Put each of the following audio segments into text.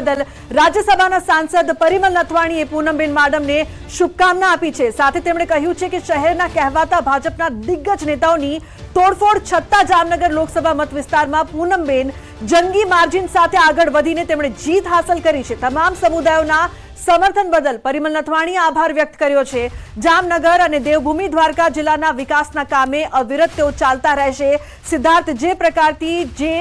બદલ રાજ્યસભાના સાંસદ પરિમલ નથવાણીએ પૂનમબેન માડમને શુભકામના આપી છે। સાથે તેમણે કહ્યું છે કે શહેરના કહેવાતા ભાજપના દિગ્ગજ નેતાઓની તોડફોડ છતાં જામનગર લોકસભા મત વિસ્તારમાં પૂનમબેન જંગી માર્જિન સાથે આગળ વધીને તેમણે જીત હાંસલ કરી છે। તમામ સમુદાયોના સમર્થન બદલ પરિમલ નથવાણીએ આભાર વ્યક્ત કર્યો છે। જામનગર અને દેવભૂમિ દ્વારકા જિલ્લાના વિકાસના કામે અવિરત તેઓ ચાલતા રહેશે। સિદ્ધાર્થ, જે પ્રકારથી જે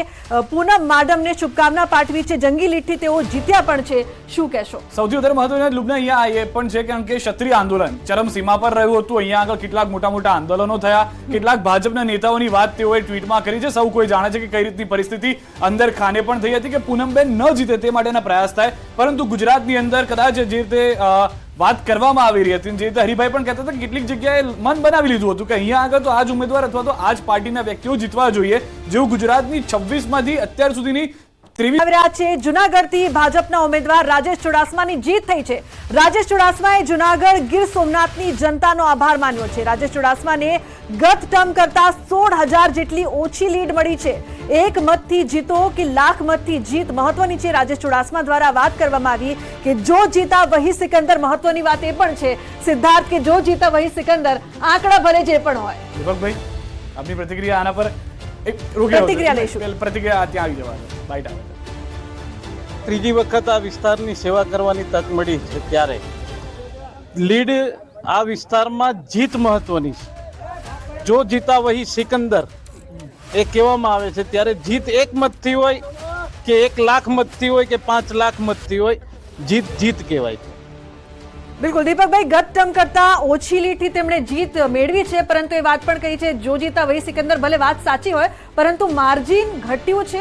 પૂનમ માડમને શુભકામના પાઠવી છે, જંગી લીડથી તેઓ જીત્યા પણ છે, શું કહેશો? સૌથી વધારે મહત્વની લુબના અહીંયા એ પણ છે કારણ કે ક્ષત્રિય આંદોલન ચરમસીમા પર રહ્યું હતું। અહીંયા આગળ કેટલાક મોટા આંદોલનો થયા, કેટલાક ભાજપના નેતાઓની વાત તેઓએ ટ્વીટમાં કરી છે। સૌ કોઈ જાણે છે કે કઈ રીતની પરિસ્થિતિ અંદર ખાને પણ થઈ હતી કે પૂનમબેન ન જીતે તે માટેના પ્રયાસ થાય, પરંતુ ગુજરાતની અંદર કદાચ જે રીતે વાત કરવામાં આવી રહી હતી, જે રીતે હરિભાઈ પણ કહેતા હતા કે કેટલીક જગ્યાએ મન બનાવી લીધું હતું કે અહીંયા આગળ તો આ જ ઉમેદવાર અથવા તો આ જ પાર્ટીના વ્યક્તિઓ જીતવા જોઈએ, જેવું ગુજરાતની 26માંથી અત્યાર સુધીની જુનાગઢથી ભાજપના ઉમેદવાર રાજેશ ચુડાસમાની જીત થઈ છે। રાજેશ ચુડાસમાએ જુનાગઢ ગીર સોમનાથની જનતાનો આભાર માન્યો છે। રાજેશ ચુડાસમાને ગત ટર્મ કરતા 16,000 જેટલી ઓછી લીડ મળી છે। એક મતથી જીતો કે લાખ મતથી જીત મહત્વની છે। રાજેશ ચુડાસમા દ્વારા વાત કરવામાં આવી કે જો જીતા વહી સિકંદર। મહત્વની વાત એ પણ છે સિદ્ધાર્થ કે જો જીતા વહી સિકંદર, આંકડા ભલે જે પણ હોય। દીપકભાઈ, આપની પ્રતિક્રિયા આના પર પ્રતિક્રિયા લઈશું। પ્રતિક્રિયા ત્યાં આવી જવાનું બાઈટ આવે। ત્રીજી વખત આ વિસ્તારની સેવા કરવાની તક મળી છે ત્યારે લીડ આ વિસ્તારમાં જીત મહત્વની છે। જો જીતા વહી સિકંદર એ કહેવામાં આવે છે ત્યારે જીત એક મતથી હોય કે 1 લાખ મતથી હોય કે 5 લાખ મતથી હોય, જીત જીત કહેવાય છે। બિલકુલ દીપકભાઈ, ગત ટર્મ કરતા ઓછી લીડથી તેમણે જીત મેળવી છે, પરંતુ એ વાત પણ કહી છે જો જીતા વહી સિકંદર, ભલે વાત સાચી હોય પરંતુ માર્જિન ઘટ્યું છે।